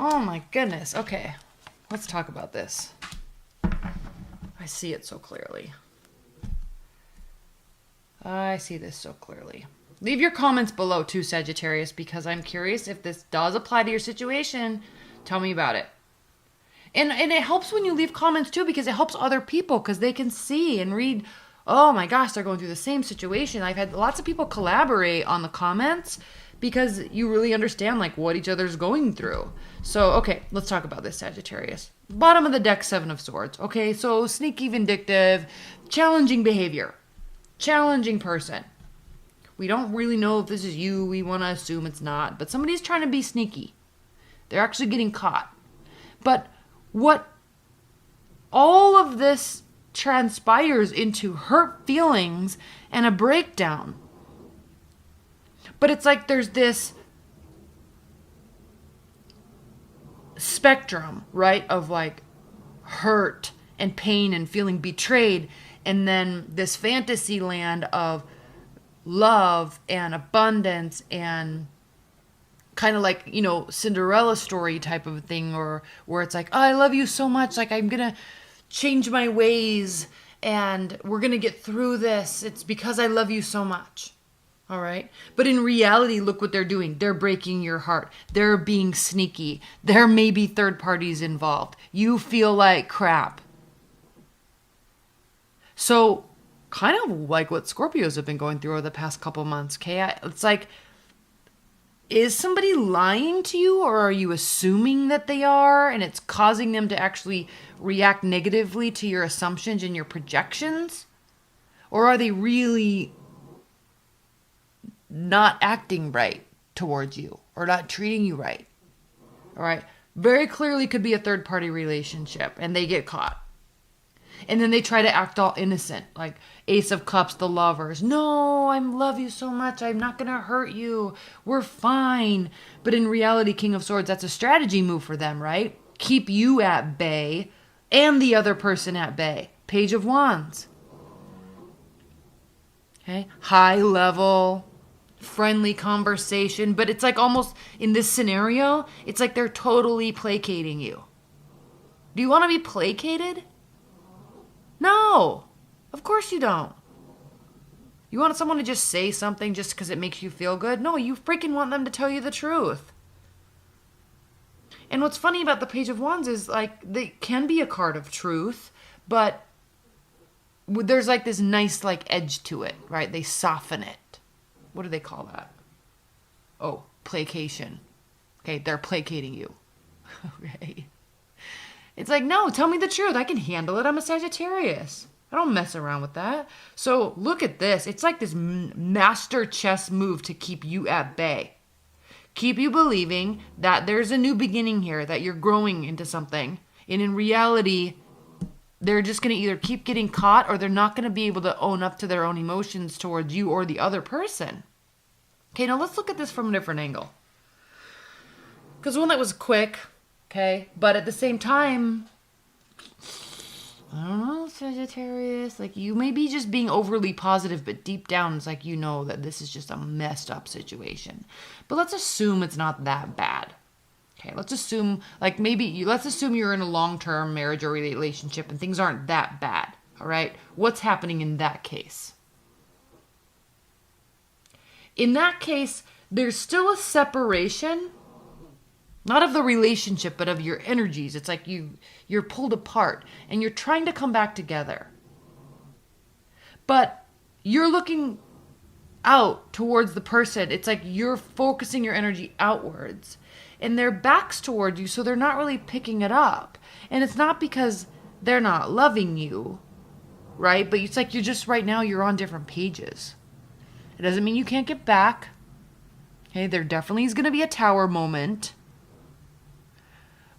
Oh my goodness. Okay. Let's talk about this. I see it so clearly. I see this so clearly. Leave your comments below too, Sagittarius, because I'm curious if this does apply to your situation. Tell me about it. And it helps when you leave comments too, because it helps other people because they can see and read, oh my gosh, they're going through the same situation. I've had lots of people collaborate on the comments because you really understand like what each other's going through. So, okay, let's talk about this, Sagittarius. Bottom of the deck, Seven of Swords. Okay, so sneaky, vindictive, challenging behavior. Challenging person. We don't really know if this is you. We want to assume it's not. But somebody's trying to be sneaky. They're actually getting caught. But what all of this transpires into hurt feelings and a breakdown. But it's like there's this spectrum, right, of like hurt and pain and feeling betrayed, and then this fantasy land of love and abundance and kind of like, you know, Cinderella story type of thing, or where it's like, oh, I love you so much, like I'm gonna change my ways and we're gonna get through this. It's because I love you so much. All right. But in reality, look what they're doing. They're breaking your heart. They're being sneaky. There may be third parties involved. You feel like crap. So kind of like what Scorpios have been going through over the past couple months. Okay. It's like, is somebody lying to you, or are you assuming that they are and it's causing them to actually react negatively to your assumptions and your projections? Or are they really not acting right towards you or not treating you right? All right. Very clearly could be a third party relationship and they get caught. And then they try to act all innocent, like Ace of Cups, the lovers. No, I love you so much. I'm not going to hurt you. We're fine. But in reality, King of Swords, that's a strategy move for them, right? Keep you at bay and the other person at bay. Page of Wands. Okay. High level, friendly conversation. But it's like almost in this scenario, it's like they're totally placating you. Do you want to be placated? No, of course you don't. You want someone to just say something just because it makes you feel good? No, you freaking want them to tell you the truth. And what's funny about the Page of Wands is like they can be a card of truth, but there's like this nice like edge to it, right? They soften it. What do they call that? Oh, placation. Okay, they're placating you. Okay. It's like, no, tell me the truth. I can handle it. I'm a Sagittarius. I don't mess around with that. So look at this. It's like this master chess move to keep you at bay. Keep you believing that there's a new beginning here, that you're growing into something. And in reality, they're just going to either keep getting caught or they're not going to be able to own up to their own emotions towards you or the other person. Okay, now let's look at this from a different angle. Because one that was quick. Okay, but at the same time, I don't know, Sagittarius, like you may be just being overly positive, but deep down it's like you know that this is just a messed up situation. But let's assume it's not that bad. Okay, let's assume like let's assume you're in a long-term marriage or relationship and things aren't that bad. All right, what's happening in that case? In that case, there's still a separation. Not of the relationship, but of your energies. It's like you're pulled apart and you're trying to come back together. But you're looking out towards the person. It's like you're focusing your energy outwards. And their back's towards you, so they're not really picking it up. And it's not because they're not loving you, right? But it's like you're just right now, you're on different pages. It doesn't mean you can't get back. Okay, there definitely is going to be a tower moment.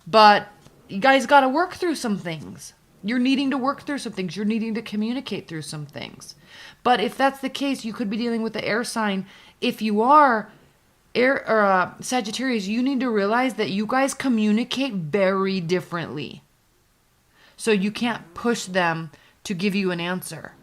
But you guys got to work through some things. You're needing to work through some things. You're needing to communicate through some things. But if that's the case, you could be dealing with the air sign. If you are air or Sagittarius, you need to realize that you guys communicate very differently. So you can't push them to give you an answer.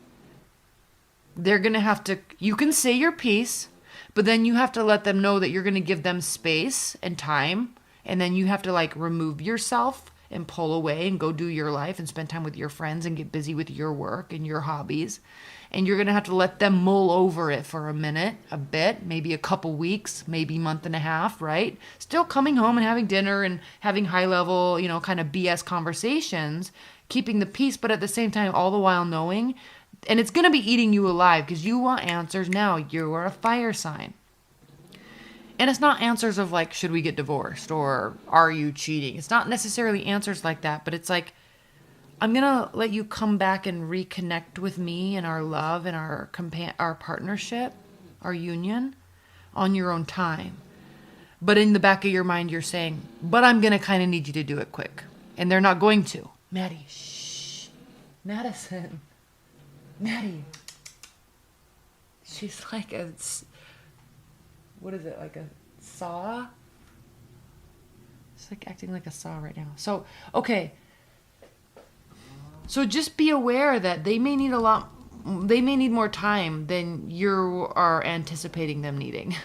They're going to have to, you can say your piece, but then you have to let them know that you're going to give them space and time And then you have to like remove yourself and pull away and go do your life and spend time with your friends and get busy with your work and your hobbies. And you're going to have to let them mull over it for a minute, a bit, maybe a couple weeks, maybe a month and a half, right? Still coming home and having dinner and having high level, you know, kind of BS conversations, keeping the peace, but at the same time, all the while knowing, and it's going to be eating you alive because you want answers now. You are a fire sign. And it's not answers of like, should we get divorced or are you cheating? It's not necessarily answers like that, but it's like, I'm going to let you come back and reconnect with me and our love and our partnership, our union on your own time. But in the back of your mind, you're saying, but I'm going to kind of need you to do it quick. And they're not going to. Maddie, shh. Madison. Maddie. She's like a, what is it? Like a saw? It's like acting like a saw right now. So, okay. So just be aware that they may need more time than you are anticipating them needing.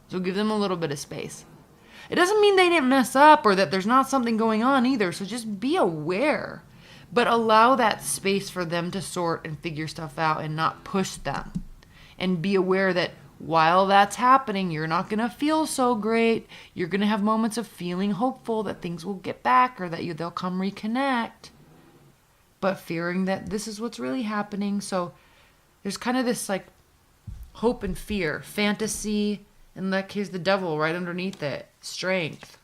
So give them a little bit of space. It doesn't mean they didn't mess up or that there's not something going on either. So just be aware, but allow that space for them to sort and figure stuff out and not push them. And be aware that while that's happening, you're not going to feel so great. You're going to have moments of feeling hopeful that things will get back or that they'll come reconnect. But fearing that this is what's really happening. So there's kind of this like hope and fear, fantasy, in that case the devil right underneath it, strength.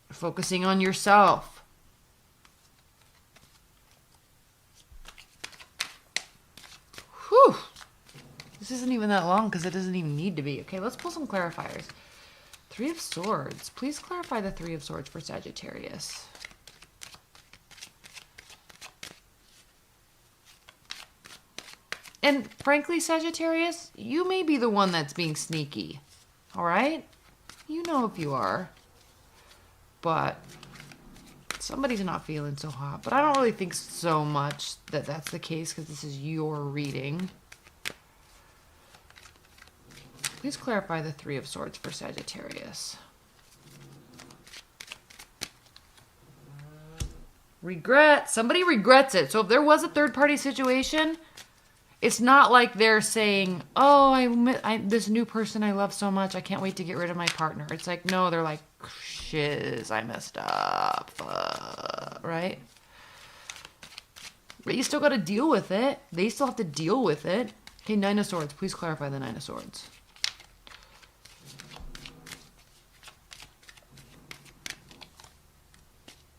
Focusing on yourself. Whew. This isn't even that long because it doesn't even need to be. Okay, let's pull some clarifiers. 3 of Swords. Please clarify the 3 of Swords for Sagittarius. And frankly, Sagittarius, you may be the one that's being sneaky. All right? You know if you are. But somebody's not feeling so hot. But I don't really think so much that that's the case because this is your reading. Please clarify the 3 of Swords for Sagittarius. Regret. Somebody regrets it. So if there was a third-party situation, it's not like they're saying, oh, this new person I love so much, I can't wait to get rid of my partner. It's like, no, they're like, shiz, I messed up. Right? But you still got to deal with it. They still have to deal with it. Okay, 9 of Swords. Please clarify the 9 of Swords.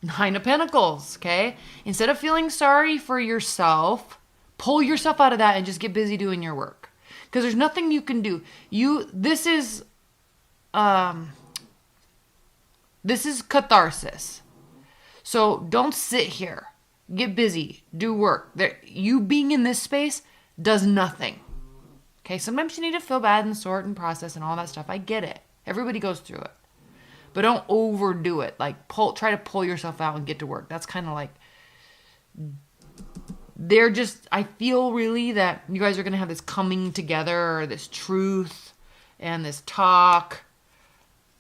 Nine of Pentacles, okay? Instead of feeling sorry for yourself, pull yourself out of that and just get busy doing your work. Because there's nothing you can do. This is catharsis. So don't sit here. Get busy. Do work. You being in this space does nothing. Okay, sometimes you need to feel bad and sort and process and all that stuff. I get it. Everybody goes through it. But don't overdo it. Like try to pull yourself out and get to work. That's kind of like I feel really that you guys are going to have this coming together, or this truth and this talk.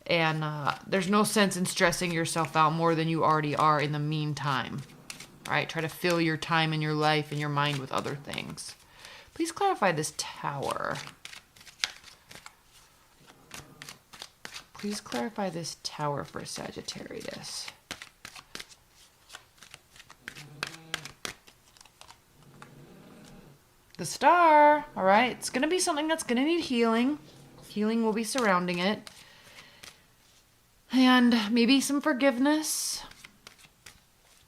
And there's no sense in stressing yourself out more than you already are in the meantime. All right? Try to fill your time and your life and your mind with other things. Please clarify this Tower. Please clarify this Tower for Sagittarius. The Star. All right. It's going to be something that's going to need healing. Healing will be surrounding it. And maybe some forgiveness.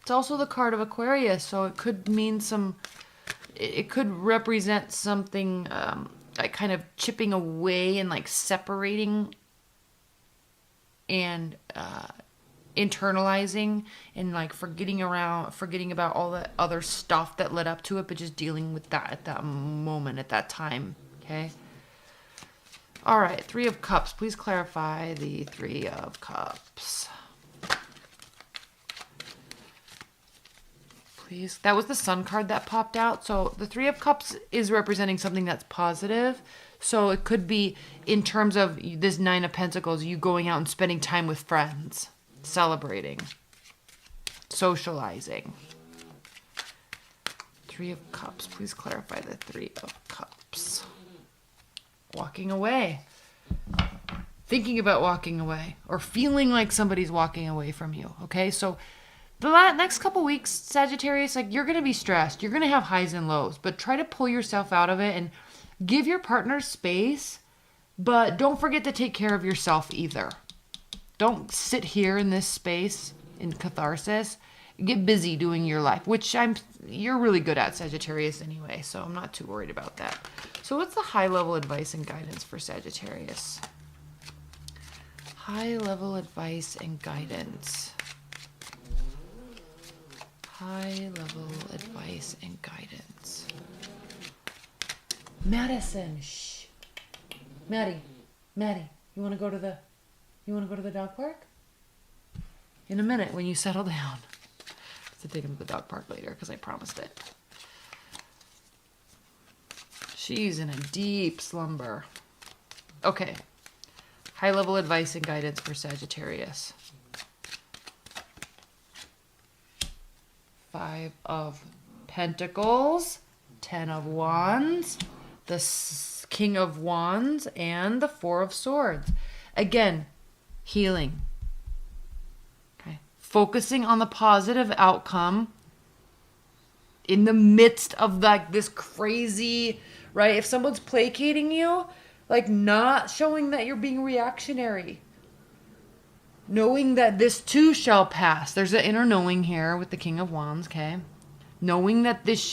It's also the card of Aquarius, so it could mean it could represent something like kind of chipping away and like separating and internalizing and like forgetting about all the other stuff that led up to it, but just dealing with that at that moment, at that time. Okay. All right. 3 of Cups. Please clarify the 3 of Cups. Please. That was the Sun card that popped out. So the 3 of Cups is representing something that's positive. So it could be in terms of this Nine of Pentacles, you going out and spending time with friends, celebrating, socializing. Three of Cups. Please clarify the Three of Cups. Walking away. Thinking about walking away or feeling like somebody's walking away from you. Okay, so the next couple weeks, Sagittarius, like, you're going to be stressed. You're going to have highs and lows, but try to pull yourself out of it and give your partner space, but don't forget to take care of yourself either. Don't sit here in this space in catharsis. Get busy doing your life, which you're really good at, Sagittarius, anyway, so I'm not too worried about that. So what's the high-level advice and guidance for Sagittarius? High-level advice and guidance. High-level advice and guidance. Madison, shh. Maddie, you want to go to the dog park? In a minute, when you settle down. To take him to the dog park later, because I promised it. She's in a deep slumber. Okay. High-level advice and guidance for Sagittarius. Five of Pentacles, Ten of Wands, the King of Wands, and the Four of Swords. Again, healing. Okay. Focusing on the positive outcome in the midst of like this crazy, right? If someone's placating you, like, not showing that you're being reactionary. Knowing that this too shall pass. There's an inner knowing here with the King of Wands, okay? Knowing that this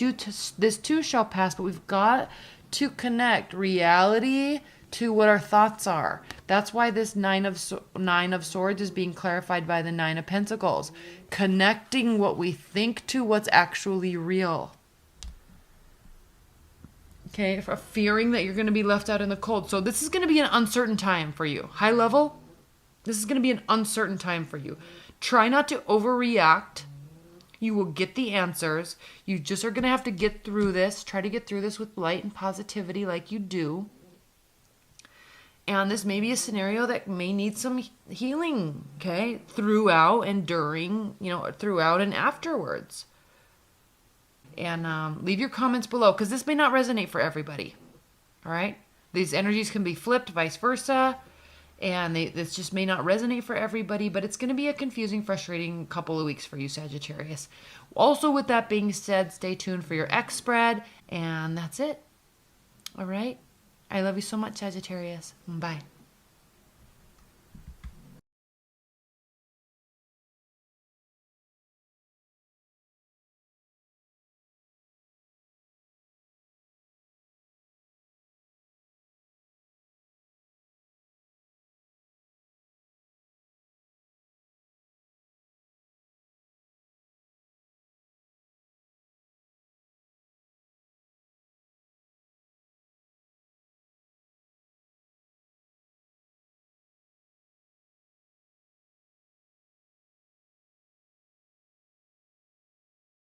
too shall pass, but we've got to connect reality to what our thoughts are. That's why this Nine of Swords is being clarified by the Nine of Pentacles. Connecting what we think to what's actually real. Okay, for fearing that you're going to be left out in the cold. So this is going to be an uncertain time for you. High level, this is going to be an uncertain time for you. Try not to overreact. You will get the answers. You just are going to have to get through this. Try to get through this with light and positivity like you do. And this may be a scenario that may need some healing, okay? Throughout and during, throughout and afterwards. And leave your comments below, because this may not resonate for everybody. All right? These energies can be flipped, vice versa. And this just may not resonate for everybody, but it's going to be a confusing, frustrating couple of weeks for you, Sagittarius. Also, with that being said, stay tuned for your X spread. And that's it. All right? I love you so much, Sagittarius. Bye.